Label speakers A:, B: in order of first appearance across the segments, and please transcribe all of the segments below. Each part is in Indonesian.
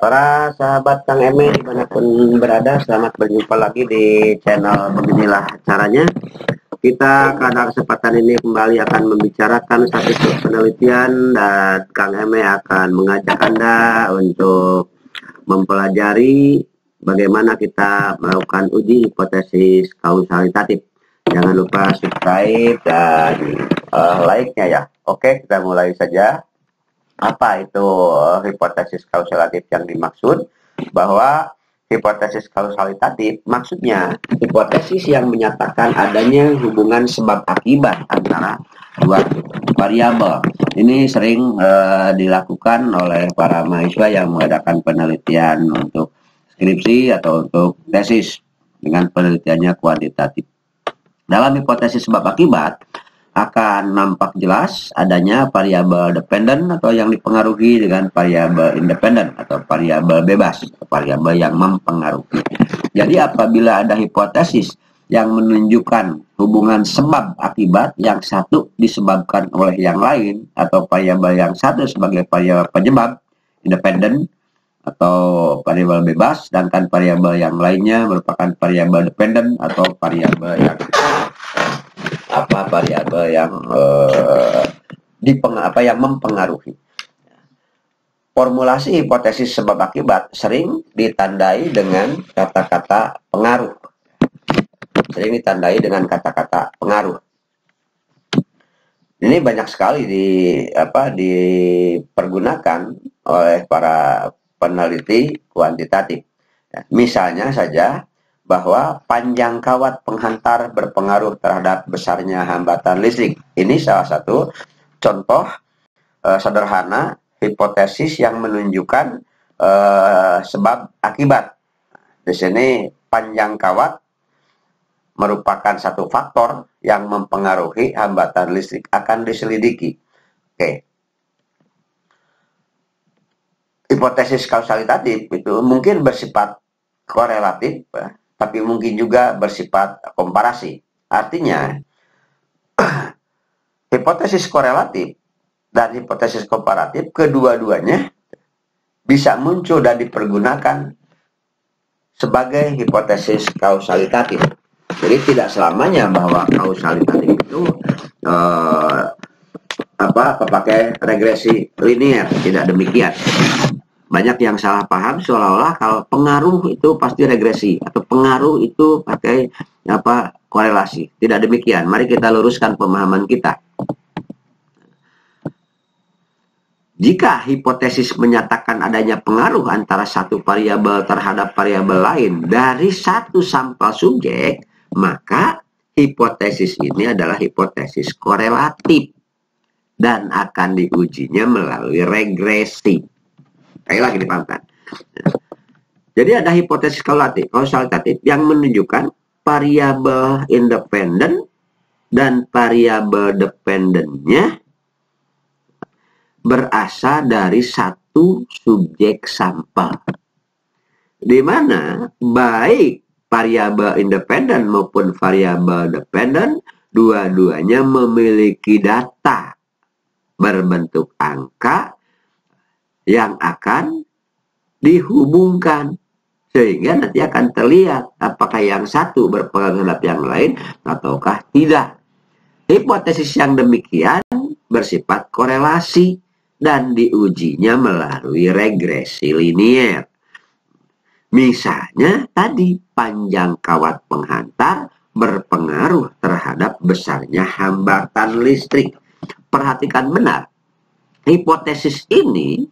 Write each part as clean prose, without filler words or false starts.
A: Para sahabat Kang Eme dimanapun berada, selamat berjumpa lagi di channel Beginilah Caranya. Kita pada kesempatan ini kembali akan membicarakan satu penelitian dan Kang Eme akan mengajak Anda untuk mempelajari bagaimana kita melakukan uji hipotesis kausalitatif. Jangan lupa subscribe dan like-nya ya. Oke, kita mulai saja. Apa itu hipotesis kausalitatif yang dimaksud? Bahwa hipotesis kausalitatif maksudnya hipotesis yang menyatakan adanya hubungan sebab akibat antara dua variabel. Ini sering dilakukan oleh para mahasiswa yang mengadakan penelitian untuk skripsi atau untuk tesis dengan penelitiannya kuantitatif. Dalam hipotesis sebab akibat akan nampak jelas adanya variabel dependen atau yang dipengaruhi dengan variabel independen atau variabel bebas, atau variabel yang mempengaruhi. Jadi apabila ada hipotesis yang menunjukkan hubungan sebab akibat, yang satu disebabkan oleh yang lain, atau variabel yang satu sebagai variabel penyebab independen atau variabel bebas, sedangkan variabel yang lainnya merupakan variabel dependen atau variabel yang variabel yang yang mempengaruhi. Formulasi hipotesis sebab akibat sering ditandai dengan kata-kata pengaruh. Ini banyak sekali dipergunakan oleh para peneliti kuantitatif. Misalnya saja bahwa panjang kawat penghantar berpengaruh terhadap besarnya hambatan listrik. Ini salah satu contoh sederhana hipotesis yang menunjukkan sebab akibat. Di sini panjang kawat merupakan satu faktor yang mempengaruhi hambatan listrik, akan diselidiki. Oke. Hipotesis kausalitatif itu mungkin bersifat korelatif, tapi mungkin juga bersifat komparasi. Artinya, hipotesis korelatif dan hipotesis komparatif kedua-duanya bisa muncul dan dipergunakan sebagai hipotesis kausalitatif. Jadi tidak selamanya bahwa kausalitatif itu pakai regresi linear, tidak demikian. Banyak yang salah paham seolah-olah kalau pengaruh itu pasti regresi atau pengaruh itu pakai korelasi. Tidak demikian. Mari kita luruskan pemahaman kita. Jika hipotesis menyatakan adanya pengaruh antara satu variabel terhadap variabel lain dari satu sampel subjek, maka hipotesis ini adalah hipotesis korelatif dan akan diujinya melalui regresi. Sekali lagi dipahamkan. Jadi ada hipotesis kausalitatif yang menunjukkan variabel independen dan variabel dependennya berasal dari satu subjek sampel, di mana baik variabel independen maupun variabel dependen dua-duanya memiliki data berbentuk angka yang akan dihubungkan sehingga nanti akan terlihat apakah yang satu berpengaruh terhadap yang lain ataukah tidak. Hipotesis yang demikian bersifat korelasi dan diujinya melalui regresi linier. Misalnya tadi panjang kawat penghantar berpengaruh terhadap besarnya hambatan listrik. Perhatikan benar, hipotesis ini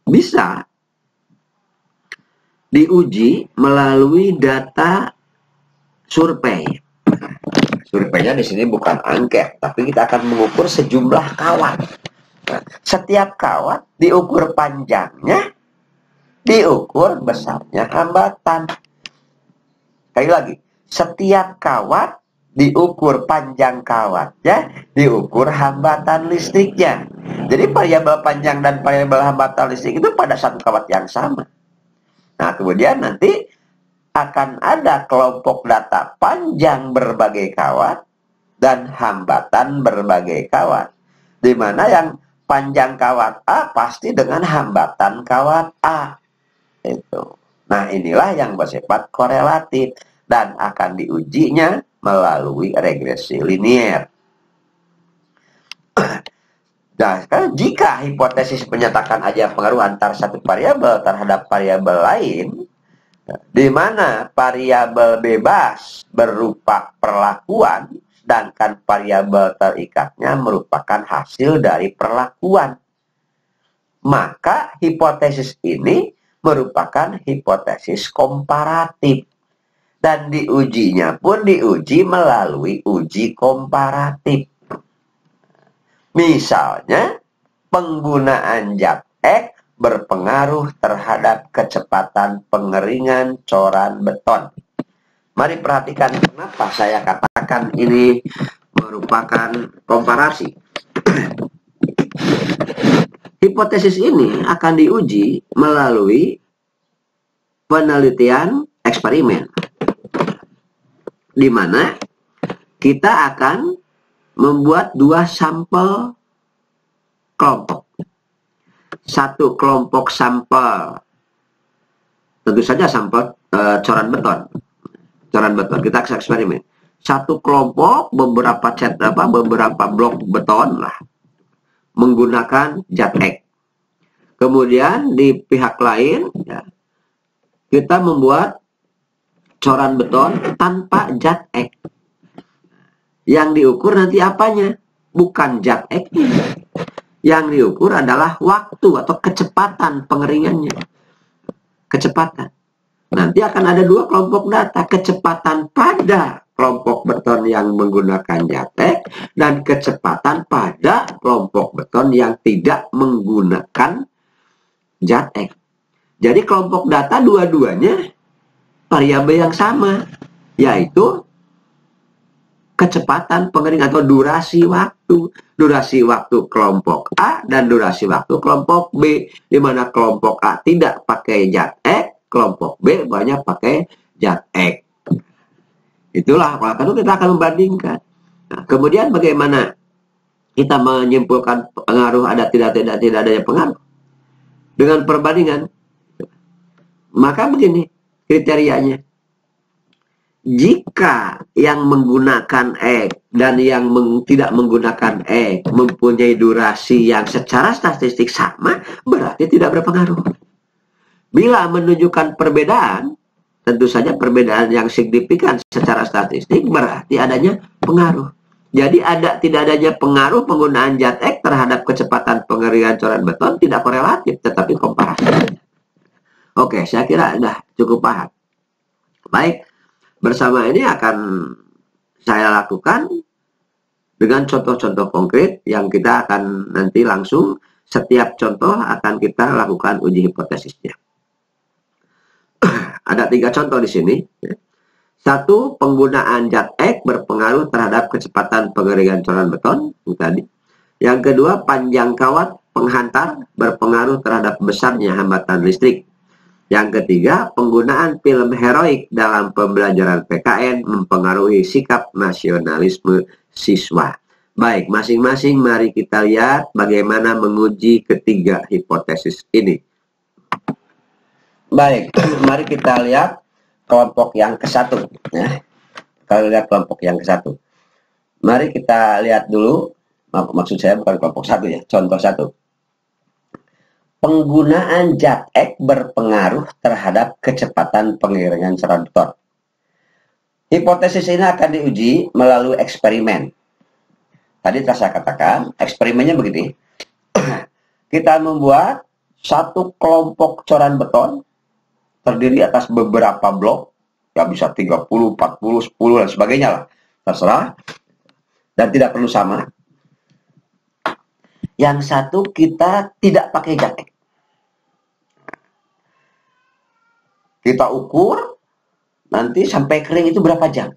A: bisa diuji melalui data survei. Surveinya di sini bukan angket, tapi kita akan mengukur sejumlah kawat. Setiap kawat diukur panjangnya, diukur besarnya hambatan. Sekali lagi, setiap kawat diukur panjang kawatnya, diukur hambatan listriknya. Jadi variabel panjang dan variabel hambatan listrik itu pada satu kawat yang sama. Nah, kemudian nanti akan ada kelompok data panjang berbagai kawat dan hambatan berbagai kawat, di mana yang panjang kawat A pasti dengan hambatan kawat A. Itu. Nah, inilah yang bersifat korelatif dan akan diujinya melalui regresi linier. Nah, jika hipotesis menyatakan aja pengaruh antar satu variabel terhadap variabel lain, di mana variabel bebas berupa perlakuan, sedangkan variabel terikatnya merupakan hasil dari perlakuan, maka hipotesis ini merupakan hipotesis komparatif. Dan diujinya pun diuji melalui uji komparatif. Misalnya, penggunaan zat X berpengaruh terhadap kecepatan pengeringan coran beton. Mari perhatikan kenapa saya katakan ini merupakan komparasi. Hipotesis ini akan diuji melalui penelitian eksperimen, di mana kita akan membuat dua sampel kelompok. Satu kelompok sampel, tentu saja sampel coran beton. Kita eksperimen. Satu kelompok beberapa blok beton lah, menggunakan zat X. Kemudian di pihak lain, ya, kita membuat coran beton tanpa zat X. Yang diukur nanti apanya? Bukan zat X. Yang diukur adalah waktu atau kecepatan pengeringannya. Kecepatan. Nanti akan ada dua kelompok data. Kecepatan pada kelompok beton yang menggunakan zat X dan kecepatan pada kelompok beton yang tidak menggunakan zat X. Jadi kelompok data dua-duanya variabel yang sama, yaitu kecepatan pengering atau durasi waktu. Durasi waktu kelompok A dan durasi waktu kelompok B, di mana kelompok A tidak pakai zat X, kelompok B banyak pakai zat X. Itulah, kalau kita akan membandingkan. Nah, kemudian bagaimana kita menyimpulkan pengaruh ada tidak adanya pengaruh? Dengan perbandingan. Maka begini kriterianya. Jika yang menggunakan X dan yang tidak menggunakan X mempunyai durasi yang secara statistik sama, berarti tidak berpengaruh. Bila menunjukkan perbedaan, tentu saja perbedaan yang signifikan secara statistik berarti adanya pengaruh. Jadi tidak adanya pengaruh penggunaan zat X terhadap kecepatan pengeringan coran beton tidak korelatif, tetapi komparatif. Oke, saya kira sudah cukup paham. Baik, bersama ini akan saya lakukan dengan contoh-contoh konkret yang kita akan nanti langsung setiap contoh akan kita lakukan uji hipotesisnya. Ada 3 contoh di sini. Satu, penggunaan zat X berpengaruh terhadap kecepatan pengeringan coran beton tadi. Yang kedua, panjang kawat penghantar berpengaruh terhadap besarnya hambatan listrik. Yang ketiga, penggunaan film heroik dalam pembelajaran PKN mempengaruhi sikap nasionalisme siswa. Baik, masing-masing mari kita lihat bagaimana menguji ketiga hipotesis ini. Baik, mari kita lihat kelompok yang ke-1. Ya. Kalau lihat kelompok yang ke-1. Mari kita lihat dulu, maksud saya bukan kelompok 1 ya, contoh 1. Penggunaan zat X berpengaruh terhadap kecepatan pengeringan coran beton. Hipotesis ini akan diuji melalui eksperimen. Tadi telah saya katakan, eksperimennya begini. Kita membuat satu kelompok coran beton terdiri atas beberapa blok, ya bisa 30, 40, 10 dan sebagainya lah. Terserah. Dan tidak perlu sama. Yang satu kita tidak pakai zat X. Kita ukur nanti sampai kering itu berapa jam.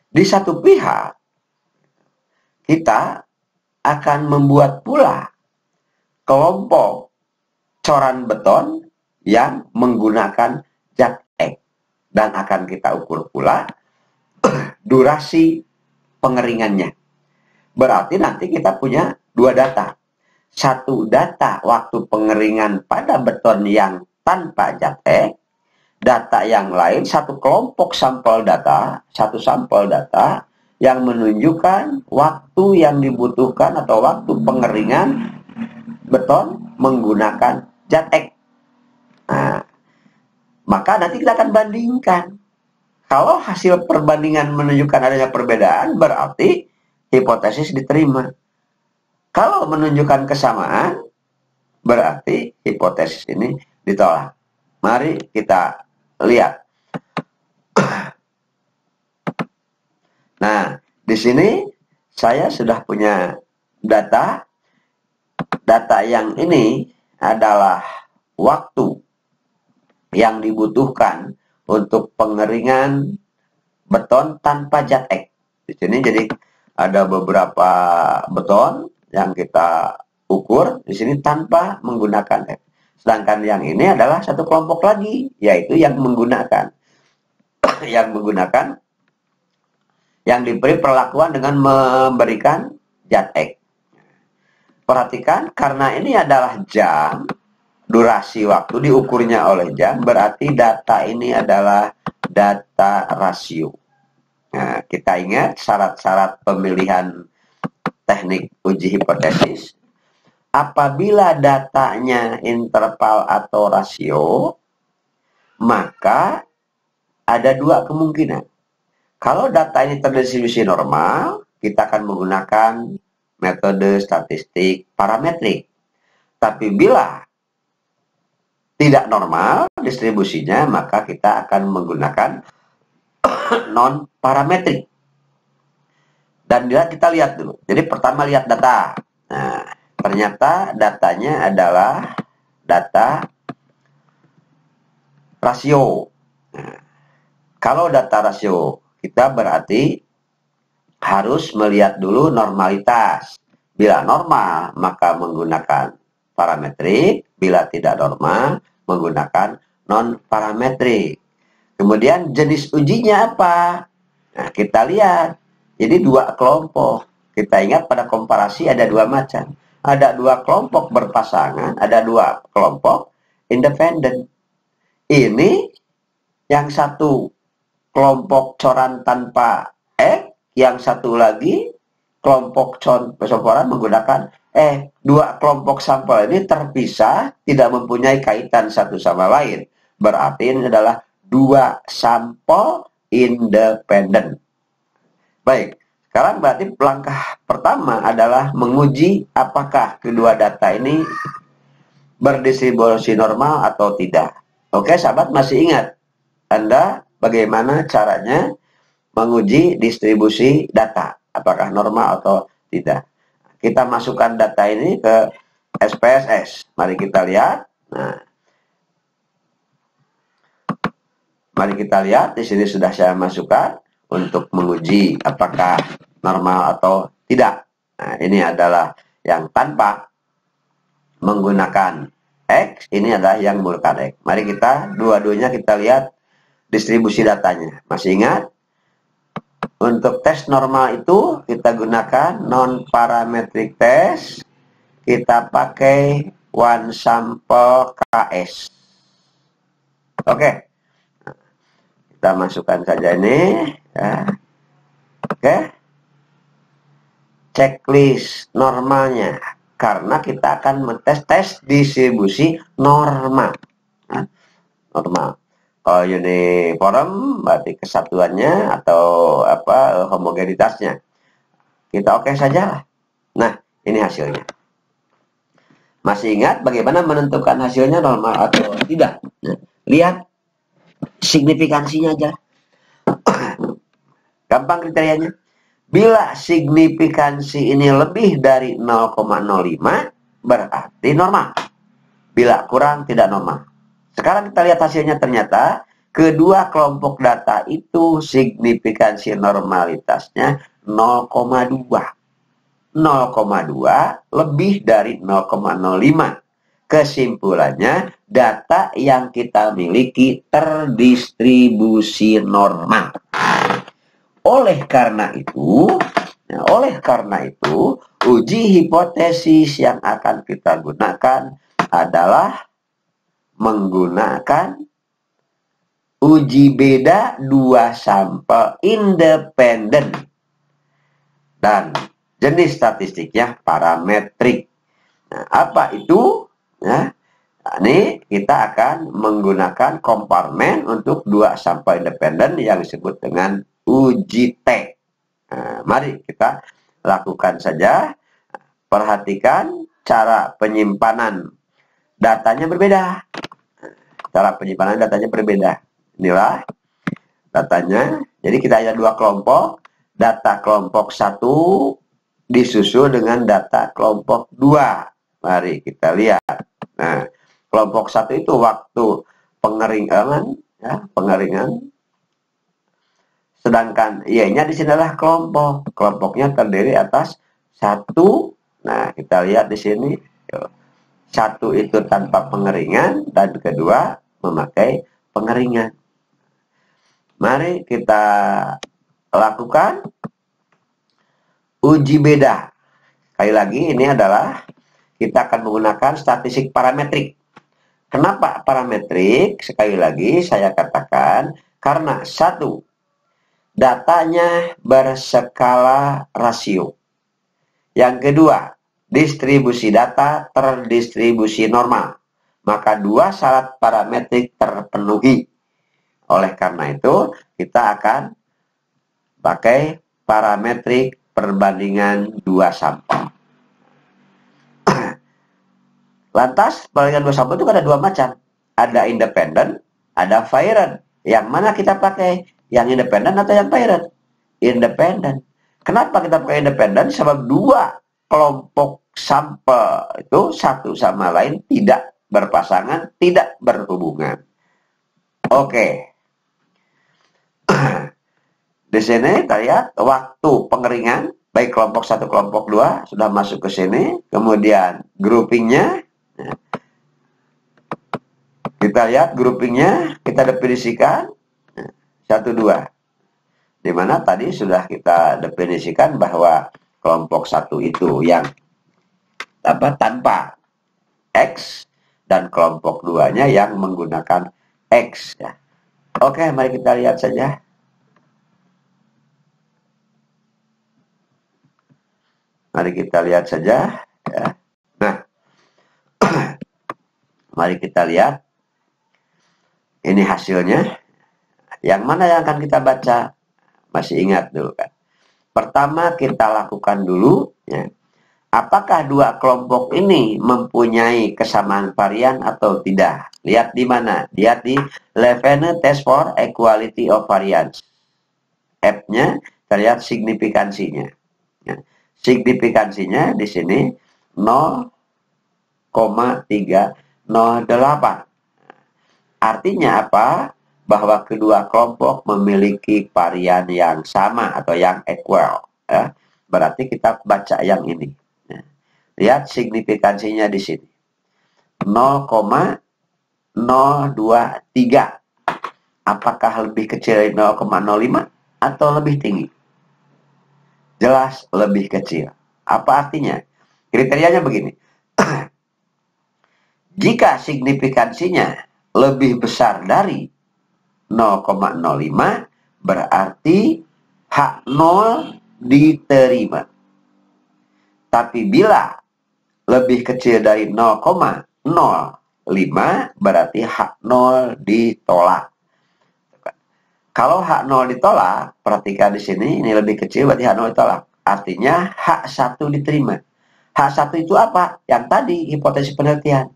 A: Di satu pihak kita akan membuat pula kelompok coran beton yang menggunakan zat X dan akan kita ukur pula durasi pengeringannya. Berarti nanti kita punya dua data. Satu data waktu pengeringan pada beton yang tanpa zat X, data yang lain satu kelompok sampel data, satu sampel data yang menunjukkan waktu yang dibutuhkan atau waktu pengeringan beton menggunakan zat X. Nah, maka nanti kita akan bandingkan. Kalau hasil perbandingan menunjukkan adanya perbedaan, berarti hipotesis diterima. Kalau menunjukkan kesamaan, berarti hipotesis ini ditolak. Mari kita lihat. Nah, di sini saya sudah punya data. Data yang ini adalah waktu yang dibutuhkan untuk pengeringan beton tanpa zat X. Di sini jadi ada beberapa beton yang kita ukur di sini tanpa menggunakan X. Sedangkan yang ini adalah satu kelompok lagi, yaitu yang menggunakan yang diberi perlakuan dengan memberikan zat X. Perhatikan, karena ini adalah jam, durasi waktu diukurnya oleh jam, berarti data ini adalah data rasio. Nah, kita ingat syarat-syarat pemilihan teknik uji hipotesis. Apabila datanya interval atau rasio, maka ada dua kemungkinan. Kalau data ini terdistribusi normal, kita akan menggunakan metode statistik parametrik. Tapi bila tidak normal distribusinya, maka kita akan menggunakan non parametrik. Dan kita lihat dulu. Jadi pertama lihat data. Nah, ternyata datanya adalah data rasio. Nah, kalau data rasio kita berarti harus melihat dulu normalitas. Bila normal, maka menggunakan parametrik. Bila tidak normal, menggunakan non-parametrik. Kemudian jenis ujinya apa? Nah, kita lihat. Jadi dua kelompok. Kita ingat pada komparasi ada dua macam. Ada dua kelompok berpasangan, ada dua kelompok independen. Ini yang satu kelompok coran tanpa X, yang satu lagi kelompok coran menggunakan dua kelompok sampel ini terpisah, tidak mempunyai kaitan satu sama lain. Berarti ini adalah dua sampel independen. Baik, sekarang berarti langkah pertama adalah menguji apakah kedua data ini berdistribusi normal atau tidak. Oke, sahabat masih ingat Anda bagaimana caranya menguji distribusi data, apakah normal atau tidak. Kita masukkan data ini ke SPSS. Mari kita lihat. Nah, mari kita lihat. Di sini sudah saya masukkan untuk menguji apakah normal atau tidak. Nah, ini adalah yang tanpa menggunakan X. Ini adalah yang menggunakan X. Mari kita dua-duanya kita lihat distribusi datanya. Masih ingat? Untuk tes normal itu kita gunakan non-parametric test. Kita pakai one sample KS. Oke. Kita masukkan saja ini. Ya. Oke. Checklist normalnya. Karena kita akan tes distribusi normal. Nah, normal. Kalau uniform berarti kesatuannya atau homogenitasnya. Kita oke saja. Nah, ini hasilnya. Masih ingat bagaimana menentukan hasilnya normal atau tidak? Nah, lihat signifikansinya aja. Gampang kriterianya. Bila signifikansi ini lebih dari 0,05 berarti normal. Bila kurang tidak normal. Sekarang kita lihat hasilnya, ternyata kedua kelompok data itu signifikansi normalitasnya 0,2. 0,2 lebih dari 0,05. Kesimpulannya, data yang kita miliki terdistribusi normal. Oleh karena itu, Nah, oleh karena itu, uji hipotesis yang akan kita gunakan adalah menggunakan uji beda dua sampel independen dan jenis statistiknya parametrik. Nah, apa itu? Nah, ini kita akan menggunakan komparmen untuk dua sampel independen yang disebut dengan uji T. Nah, mari kita lakukan saja. Perhatikan cara penyimpanan datanya berbeda. Cara penyimpanan datanya berbeda. Inilah datanya. Jadi kita ada dua kelompok. Data kelompok 1 disusul dengan data kelompok 2. Mari kita lihat. Nah, kelompok 1 itu waktu pengeringan, ya, pengeringan. Sedangkan Y-nya di sini adalah kelompok. Kelompoknya terdiri atas 1. Nah, kita lihat di sini. 1 itu tanpa pengeringan dan kedua memakai pengeringan. Mari kita lakukan uji beda. Sekali lagi ini adalah kita akan menggunakan statistik parametrik. Kenapa parametrik? Sekali lagi saya katakan karena 1. Datanya berskala rasio. Yang kedua, distribusi data terdistribusi normal. Maka dua syarat parametrik terpenuhi. Oleh karena itu, kita akan pakai parametrik perbandingan dua sampel. Lantas, perbandingan dua sampel itu ada dua macam. Ada independen, ada variant. Yang mana kita pakai? Yang independen atau yang variant? Independen. Kenapa kita pakai independen? Sebab dua kelompok sampel itu satu sama lain tidak berpasangan, tidak berhubungan. Oke. Di sini kita lihat waktu pengeringan baik kelompok 1 kelompok 2 sudah masuk ke sini, kemudian groupingnya. Kita lihat groupingnya, kita definisikan 1 2. Di mana tadi sudah kita definisikan bahwa kelompok 1 itu yang tanpa X dan kelompok 2-nya yang menggunakan X, ya. Oke, mari kita lihat saja. Mari kita lihat saja, ya. Nah, mari kita lihat. Ini hasilnya. Yang mana yang akan kita baca? Masih ingat dulu kan? Pertama kita lakukan dulu, ya. Apakah dua kelompok ini mempunyai kesamaan varian atau tidak? Lihat di mana? Lihat di Levene Test for Equality of Variance. F-nya, kita lihat signifikansinya. Ya. Signifikansinya di sini 0,308. Artinya apa? Bahwa kedua kelompok memiliki varian yang sama atau yang equal, ya. Berarti kita baca yang ini, ya. Lihat signifikansinya di sini 0,023. Apakah lebih kecil dari 0,05 atau lebih tinggi? Jelas lebih kecil. Apa artinya? Kriterianya begini. Jika signifikansinya lebih besar dari 0,05 berarti H0 diterima. Tapi bila lebih kecil dari 0,05 berarti H0 ditolak. Kalau H0 ditolak, perhatikan di sini, ini lebih kecil berarti H0 ditolak. Artinya H1 diterima. H1 itu apa? Yang tadi hipotesis penelitian.